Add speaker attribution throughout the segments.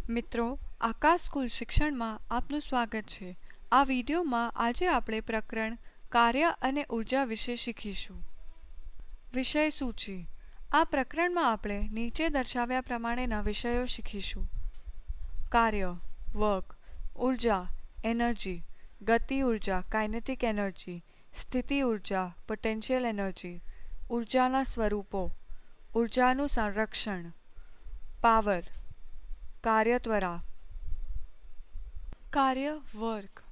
Speaker 1: મિત્રો, આકાશ સ્કૂલ શિક્ષણમાં આપનું સ્વાગત છે. આ વિડીયોમાં આજે આપણે પ્રકરણ કાર્ય અને ઉર્જા વિશે શીખીશું. વિષય સૂચિ. આ પ્રકરણમાં આપણે નીચે દર્શાવ્યા પ્રમાણેના વિષયો શીખીશું. કાર્ય વર્ક, ઉર્જા એનર્જી, ગતિ ઉર્જા કાઇનેટિક એનર્જી, સ્થિતિ ઉર્જા પોટેન્શિયલ એનર્જી, ઉર્જાના સ્વરૂપો, ઉર્જાનું સંરક્ષણ, પાવર, કાર્ય ત્વરા. કાર્ય વર્ક.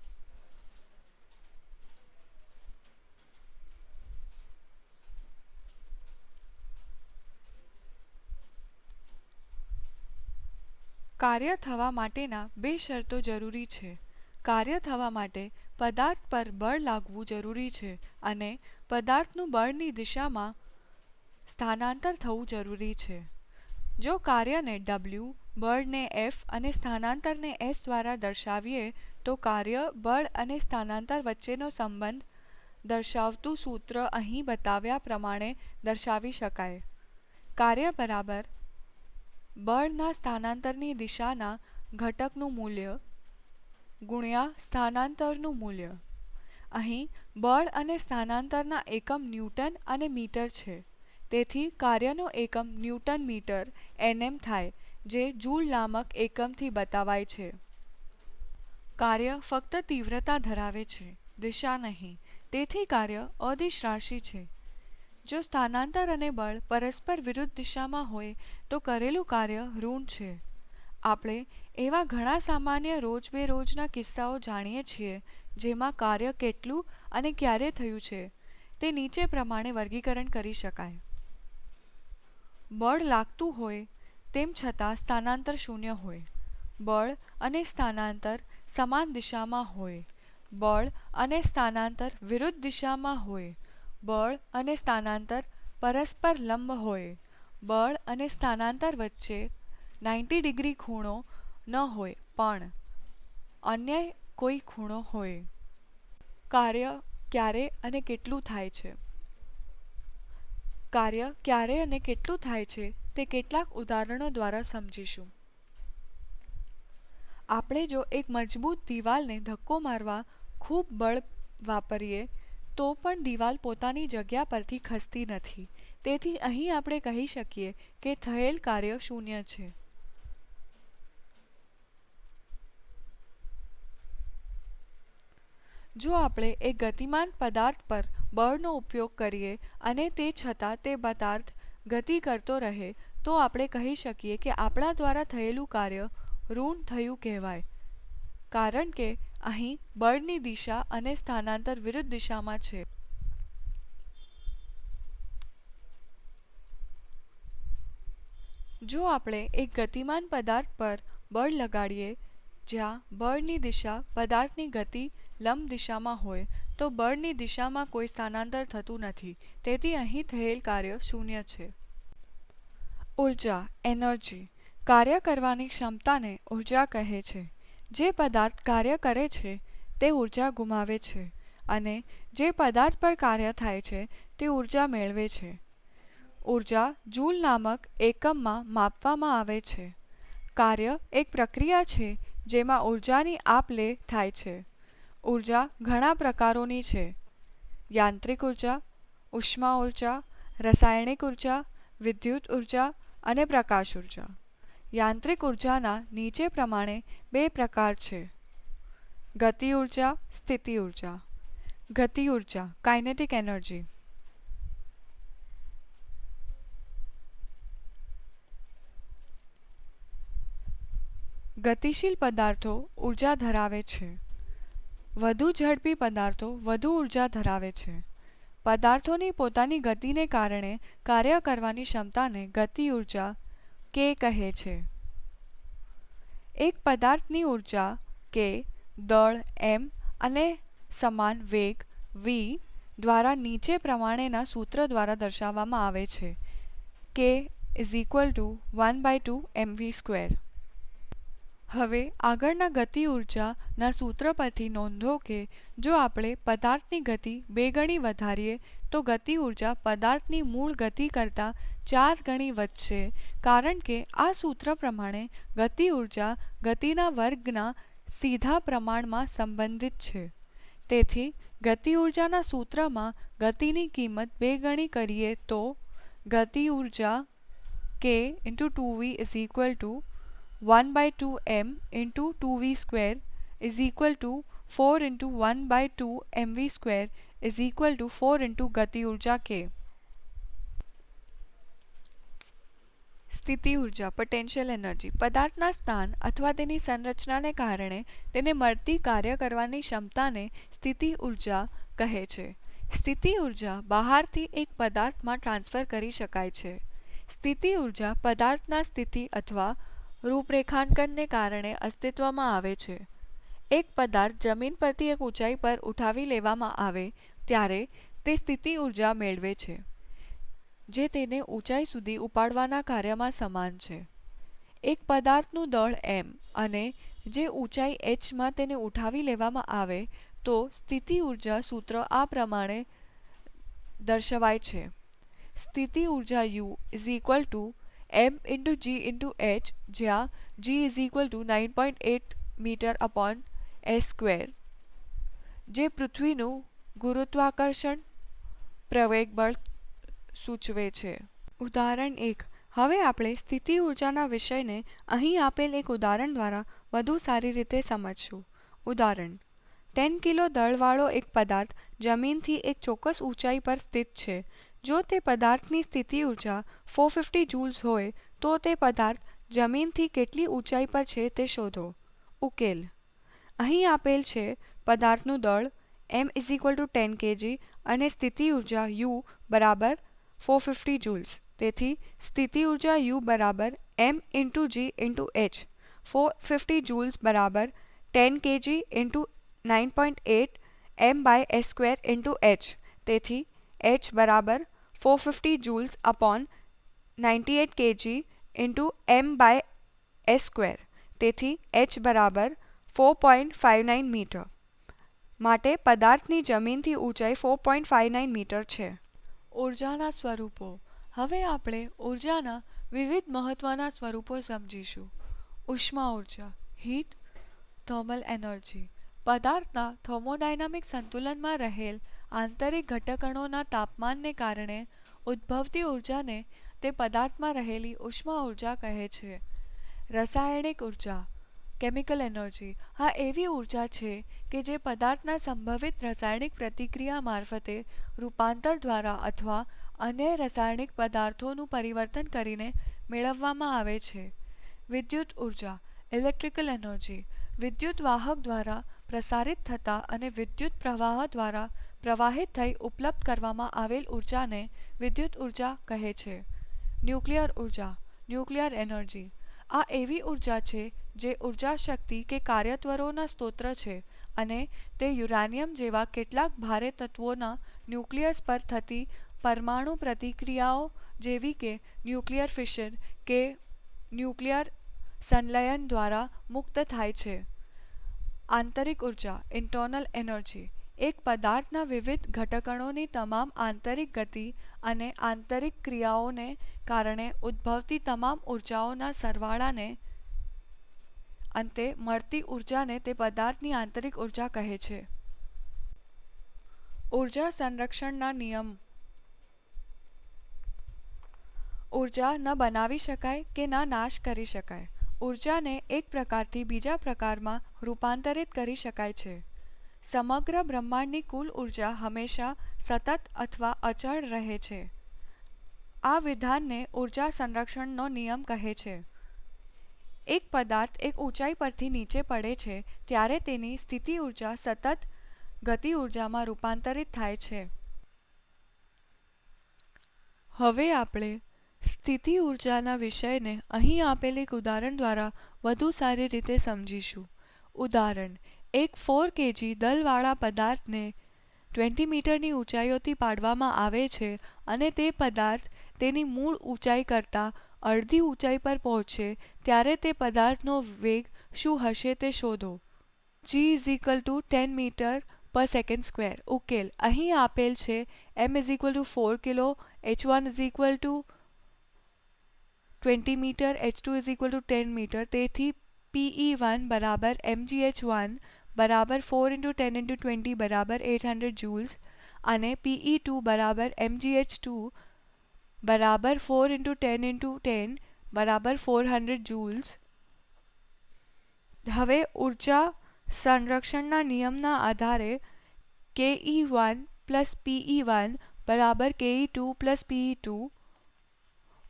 Speaker 1: કાર્ય થવા માટેના બે શરતો જરૂરી છે. કાર્ય થવા માટે પદાર્થ પર બળ લાગવું જરૂરી છે અને પદાર્થનું બળની દિશામાં સ્થાનાંતર થવું જરૂરી છે. જો કાર્યને W, બળને F અને સ્થાનાંતરને S દ્વારા દર્શાવીએ તો કાર્ય, બળ અને સ્થાનાંતર વચ્ચેનો સંબંધ દર્શાવતું સૂત્ર અહીં બતાવ્યા પ્રમાણે દર્શાવી શકાય. કાર્ય બરાબર બળના સ્થાનાંતરની દિશાના ઘટકનું મૂલ્ય ગુણ્યા સ્થાનાંતરનું મૂલ્ય. અહીં બળ અને સ્થાનાંતરના એકમ ન્યૂટન અને મીટર છે. તેથી કાર્યનો એકમ ન્યૂટન મીટર Nm થાય, જે જૂલ નામક એકમથી બતાવાય છે. કાર્ય ફક્ત તીવ્રતા ધરાવે છે, દિશા નહીં. તેથી કાર્ય અદિશ રાશિ છે. જો સ્થાનાંતર અને બળ પરસ્પર વિરુદ્ધ દિશામાં હોય તો કરેલું કાર્ય ઋણ છે. આપણે એવા ઘણા સામાન્ય રોજબેરોજના કિસ્સાઓ જાણીએ છીએ જેમાં કાર્ય કેટલું અને ક્યારે થયું છે તે નીચે પ્રમાણે વર્ગીકરણ કરી શકાય. બળ લાગતું હોય તેમ છતાં સ્થાનાંતર શૂન્ય હોય. બળ અને સ્થાનાંતર સમાન દિશામાં હોય. બળ અને સ્થાનાંતર વિરુદ્ધ દિશામાં હોય. બળ અને સ્થાનાંતર પરસ્પર લંબ હોય. બળ અને સ્થાનાંતર વચ્ચે 90 ડિગ્રી ખૂણો ન હોય પણ અન્ય કોઈ ખૂણો હોય. કાર્ય ક્યારે અને કેટલું થાય છે. કાર્ય ક્યારે અને કેટલું થાય છે તે કેટલાક ઉદાહરણો દ્વારા સમજીશું. આપણે જો એક મજબૂત દિવાલને ધક્કો મારવા ખૂબ બળ વાપરીએ તો પણ દિવાલ પોતાની જગ્યા પરથી ખસતી નથી. તેથી અહીં આપણે કહી શકીએ કે થયેલ કાર્ય શૂન્ય છે. જો આપણે એક ગતિમાન પદાર્થ પર બળનો ઉપયોગ કરીએ અને તે છતાં તે પદાર્થ ગતિ કરતો રહે તો આપણે કહી શકીએ કે આપણા દ્વારા થયેલું કાર્ય ઋણ થયું કહેવાય, કારણ કે અહીં બળની દિશા અને સ્થાનાંતર વિરુદ્ધ દિશામાં છે. જો આપણે એક ગતિમાન પદાર્થ પર બળ લગાડીએ જ્યાં બળની દિશા પદાર્થની ગતિ લંબ દિશામાં હોય તો બળની દિશામાં કોઈ સ્થાનાંતર થતું નથી. તેથી અહીં થયેલ કાર્ય શૂન્ય છે. ઉર્જા એનર્જી. કાર્ય કરવાની ક્ષમતાને ઉર્જા કહે છે. જે પદાર્થ કાર્ય કરે છે તે ઉર્જા ગુમાવે છે અને જે પદાર્થ પર કાર્ય થાય છે તે ઉર્જા મેળવે છે. ઉર્જા જૂલ નામક એકમમાં માપવામાં આવે છે. કાર્ય એક પ્રક્રિયા છે જેમાં ઉર્જાની આપ-લે થાય છે. ઉર્જા ઘણા પ્રકારોની છે: યાંત્રિક ઉર્જા, ઉષ્મા ઉર્જા, રાસાયણિક ઉર્જા, વિદ્યુત ઉર્જા અને પ્રકાશ ઉર્જા. યાંત્રિક ઉર્જાના નીચે પ્રમાણે બે પ્રકાર છે: ગતિ ઉર્જા, સ્થિતિ ઉર્જા. ગતિ ઉર્જા કાઇનેટિક એનર્જી. ગતિશીલ પદાર્થો ઉર્જા ધરાવે છે. વધુ ઝડપી પદાર્થો વધુ ઉર્જા ધરાવે છે. પદાર્થોની પોતાની ગતિને કારણે કાર્ય કરવાની ક્ષમતાને ગતિ ઉર્જા K કહે છે. એક પદાર્થની ઉર્જા K દળ m અને સમાન વેગ v દ્વારા નીચે પ્રમાણેના સૂત્ર દ્વારા દર્શાવવામાં આવે છે: K = 1/2 mv². હવે આગળના ગતિ ઉર્જાના સૂત્ર પરથી નોંધો કે જો આપણે પદાર્થની ગતિ 2 ગણી વધારીએ તો ગતિ ઉર્જા પદાર્થની મૂળ ગતિ કરતાં 4 ગણી વધશે, કારણ કે આ સૂત્ર પ્રમાણે ગતિ ઊર્જા ગતિના વર્ગના સીધા પ્રમાણમાં સંબંધિત છે. તેથી ગતિ ઊર્જાના સૂત્રમાં ગતિની કિંમત 2 ગણી કરીએ તો ગતિ ઊર્જા k × 2v = 1/2m × 2v² = 4 × 1/2 mv² = 4 × ગતિ ઊર્જા k. સ્થિતિ ઊર્જા પોટેન્શિયલ એનર્જી પદાર્થના સ્થાન અથવા તેની સંરચનાને કારણે તેને મળતી કાર્ય કરવાની ક્ષમતાને સ્થિતિ ઊર્જા કહે છે. સ્થિતિ ઊર્જા બહારથી એક પદાર્થમાં ટ્રાન્સફર કરી શકાય છે. સ્થિતિ ઊર્જા પદાર્થના સ્થિતિ અથવા રૂપરેખાંકનને કારણે અસ્તિત્વમાં આવે છે. એક પદાર્થ જમીન પરથી એક ઊંચાઈ પર ઉઠાવી લેવામાં આવે ત્યારે તે સ્થિતિ ઊર્જા મેળવે છે, જે તેને ઊંચાઈ સુધી ઉપાડવાના કાર્યમાં સમાન છે. એક પદાર્થનું દળ m અને જે ઊંચાઈ h માં તેને ઉઠાવી લેવામાં આવે તો સ્થિતિ ઊર્જા સૂત્ર આ પ્રમાણે દર્શાવાય છે. સ્થિતિ ઊર્જા U = m × g × h, જ્યાં g = 9.8 મીટર/s², જે પૃથ્વીનું ગુરુત્વાકર્ષણ પ્રવેગબળ સૂચવે છે. ઉદાહરણ 1. હવે આપણે સ્થિતિ ઊર્જાના વિષયને અહીં આપેલ એક ઉદાહરણ દ્વારા વધુ સારી રીતે સમજશું. ઉદાહરણ: 10 કિલો દળવાળો એક પદાર્થ જમીનથી એક ચોક્કસ ઊંચાઈ પર સ્થિત છે. જો તે પદાર્થની સ્થિતિ ઊર્જા 450 જૂલ્સ હોય તો તે પદાર્થ જમીનથી કેટલી ઊંચાઈ પર છે તે શોધો. ઉકેલ: અહીં આપેલ છે પદાર્થનું દળ m = 10 kg અને સ્થિતિ ઊર્જા U = 450 જૂલ્સ. તેથી સ્થિતિ ઊર્જા U = m × g × h. 450 joules = 10 kg × 9.8 m/s² × h. તેથી h = 450 joules/98 kg × m/s². તેથી h = 4.59 મીટર. માટે પદાર્થની જમીનથી ઊંચાઈ 4.59 મીટર છે. ઊર્જાના સ્વરૂપો. હવે આપણે ઊર્જાના વિવિધ મહત્વના સ્વરૂપો સમજીશું. ઉષ્મા ઊર્જા હીટ થર્મલ એનર્જી પદાર્થના થર્મોડાયનામિક સંતુલનમાં રહેલ આંતરિક ઘટકણોના તાપમાનને કારણે ઉદ્ભવતી ઊર્જાને તે પદાર્થમાં રહેલી ઉષ્મા ઊર્જા કહે છે. રાસાયણિક ઊર્જા કેમિકલ એનર્જી આ એવી ઊર્જા છે કે જે પદાર્થના સંભવિત રાસાયણિક પ્રતિક્રિયા મારફતે રૂપાંતર દ્વારા અથવા અન્ય રાસાયણિક પદાર્થોનું પરિવર્તન કરીને મેળવવામાં આવે છે. વિદ્યુત ઊર્જા ઇલેક્ટ્રિકલ એનર્જી વિદ્યુત વાહક દ્વારા પ્રસારિત થતા અને વિદ્યુત પ્રવાહ દ્વારા પ્રવાહિત થઈ ઉપલબ્ધ કરવામાં આવેલ ઊર્જાને વિદ્યુત ઊર્જા કહે છે. ન્યુક્લિયર ઊર્જા ન્યુક્લિયર એનર્જી આ એવી ઊર્જા છે જે ઊર્જા શક્તિ કે કાર્યત્વરોના સ્ત્રોત છે અને તે યુરેનિયમ જેવા કેટલાક ભારે તત્વોના ન્યુક્લિયસ પર થતી પરમાણુ પ્રતિક્રિયાઓ જેવી કે ન્યુક્લિયર ફિશન કે ન્યુક્લિયર સંલયન દ્વારા મુક્ત થાય છે. આંતરિક ઊર્જા ઇન્ટરનલ એનર્જી એક પદાર્થના વિવિધ ઘટકણોની તમામ આંતરિક ગતિ અને આંતરિક ક્રિયાઓને કારણે ઉદ્ભવતી તમામ ઊર્જાઓના સરવાળાને અંતે મળતી ઊર્જાને તે પદાર્થની આંતરિક ઊર્જા કહે છે. ઊર્જા સંરક્ષણના નિયમ. ઊર્જા ન બનાવી શકાય કે ન નાશ કરી શકાય. ઊર્જાને એક પ્રકારથી બીજા પ્રકારમાં રૂપાંતરિત કરી શકાય છે. સમગ્ર બ્રહ્માંડની કુલ ઊર્જા હંમેશા સતત અથવા અચળ રહે છે. આ વિધાનને ઊર્જા સંરક્ષણનો નિયમ કહે છે. એક પદાર્થ એક ઊંચાઈ પરથી નીચે પડે છે ત્યારે તેની સ્થિતિ ઊર્જા સતત ગતિ ઊર્જામાં રૂપાંતરિત થાય છે. હવે આપણે સ્થિતિ ઊર્જાના વિષયને અહીં આપેલ એક ઉદાહરણ દ્વારા વધુ સારી રીતે સમજીશું. ઉદાહરણ: એક 4 kg દળવાળા પદાર્થને 20 મીટરની ઊંચાઈઓથી પાડવામાં આવે છે અને તે પદાર્થ તેની મૂળ ઊંચાઈ કરતાં અડધી ઊંચાઈ પર પહોંચે ત્યારે તે પદાર્થનો વેગ શું હશે તે શોધો. g = 10 મીટર/સેકન્ડ². ઉકેલ અહીં આપેલ છે m = 4 kilo, h1 = 20 metre, H2 is equal to 10 metre. તેથી PE1 બરાબર mgh1 બરાબર 4 × 10 × 20 બરાબર 800 જૂલ્સ અને PE2 બરાબર mgh2 બરાબર 4 × 10 × 10 બરાબર 400 જૂલ્સ. હવે ઉર્જા સંરક્ષણના નિયમના આધારે KE1 પ્લસ PE1 બરાબર KE2 plus PE2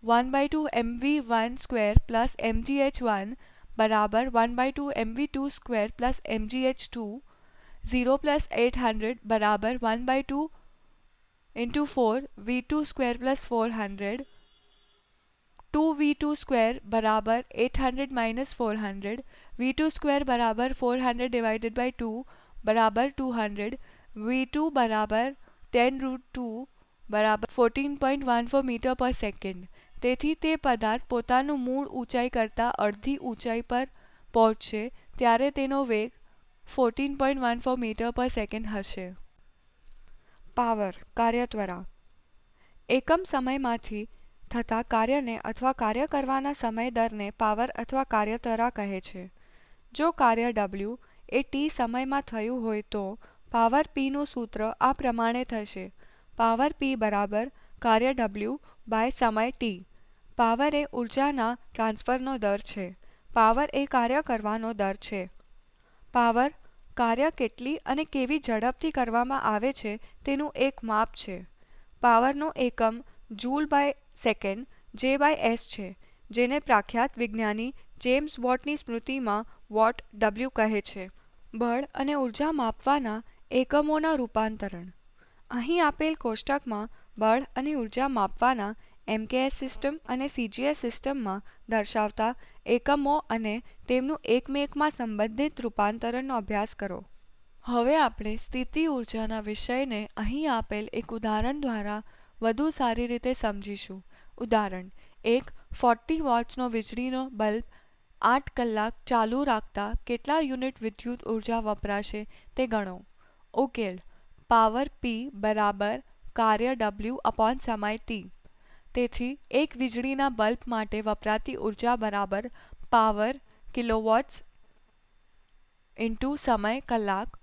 Speaker 1: 1/2 mv1 square plus mgh1 બરાબર 1/2 mv2 square plus mgh2 0 plus 800 બરાબર 1/2 × 4 v2 square plus 400 2v2 square બરાબર 800 માઇનસ 400 v2 સ્ક્વેર બરાબર 400 ડિવાઇડેડ બાય 2 બરાબર 200 v2 બરાબર 10√2 બરાબર 14.14 મીટર પર સેકન્ડ. તેથી તે પદાર્થ પોતાનું મૂળ ઊંચાઈ કરતાં અડધી ઊંચાઈ પર પહોંચશે ત્યારે તેનો વેગ 14.14 મીટર પર સેકન્ડ હશે. પાવર કાર્યત્વરા એકમ સમયમાંથી થતા કાર્યને અથવા કાર્ય કરવાના સમય દરને પાવર અથવા કાર્યત્વરા કહે છે. જો કાર્ય W એ t સમયમાં થયું હોય તો પાવર Pનું સૂત્ર આ પ્રમાણે થશે. પાવર P બરાબર કાર્ય W બાય સમય t. પાવર એ ઉર્જાના ટ્રાન્સફરનો દર છે. પાવર એ કાર્ય કરવાનો દર છે. પાવર કાર્ય કેટલી અને કેવી ઝડપથી કરવામાં આવે છે તેનું એક માપ છે. પાવરનો એકમ જૂલ બાય સેકન્ડ J/s છે, જેને પ્રખ્યાત વિજ્ઞાની જેમ્સ વોટની સ્મૃતિમાં વોટ W કહે છે. બળ અને ઉર્જા માપવાના એકમોના રૂપાંતરણ. અહીં આપેલ કોષ્ટકમાં બળ અને ઉર્જા માપવાના MKS સિસ્ટમ અને CGS સિસ્ટમમાં દર્શાવતા એકમો અને તેમનું એકમેકમાં સંબંધિત રૂપાંતરણનો અભ્યાસ કરો. હવે આપણે સ્થિતિ ઊર્જાના વિષયને અહીં આપેલ એક ઉદાહરણ દ્વારા વધુ સારી રીતે સમજીશું. ઉદાહરણ: એક 40 વોટ્સનો વીજળીનો બલ્બ 8 કલાક ચાલુ રાખતા કેટલા યુનિટ વિદ્યુત ઉર્જા વપરાશે તે ગણો. ઉકેલ: પાવર P બરાબર કાર્ય W અપોન સમય t. તેથી એક વીજળીના બલ્બ માટે વપરાતી ઉર્જા બરાબર પાવર કિલોવોટ્સ ઇન્ટુ સમય કલાક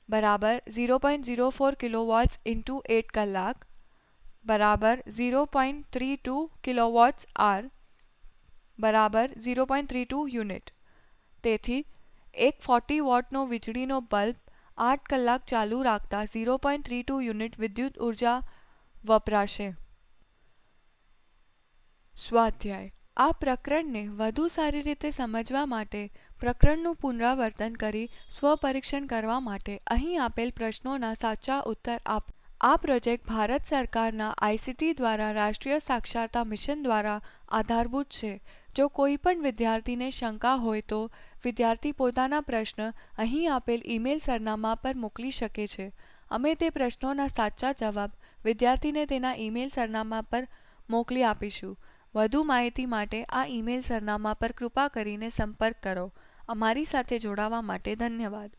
Speaker 1: બરાબર 0.04 કિલોવોટ્સ ઇન્ટુ 8 કલાક બરાબર 0.32 કિલોવોટ્સ આર બરાબર 0.32 યુનિટ. તેથી એક 40 વોટનો વીજળીનો બલ્બ 8 કલાક ચાલુ રાખતા 0.32 યુનિટ વિદ્યુત ઉર્જા વપરાશે. સ્વાધ્યાય: આ પ્રકરણને વધુ સારી રીતે સમજવા માટે પ્રકરણનું પુનરાવર્તન કરી સ્વપરીક્ષણ કરવા માટે અહીં આપેલ પ્રશ્નોના સાચા ઉત્તર આપો. આ પ્રોજેક્ટ ભારત સરકારના ICT દ્વારા રાષ્ટ્રીય સાક્ષરતા મિશન દ્વારા આધારભૂત છે. જો કોઈ પણ વિદ્યાર્થીને શંકા હોય તો વિદ્યાર્થી પોતાના પ્રશ્ન અહીં આપેલ ઈમેલ સરનામા પર મોકલી શકે છે. અમે તે પ્રશ્નોના સાચા જવાબ વિદ્યાર્થીને તેના ઈમેલ સરનામા પર મોકલી આપીશું. વધુ માહિતી માટે આ ઈમેલ સરનામા પર કૃપા કરીને સંપર્ક કરો. અમારી સાથે જોડાવા માટે ધન્યવાદ.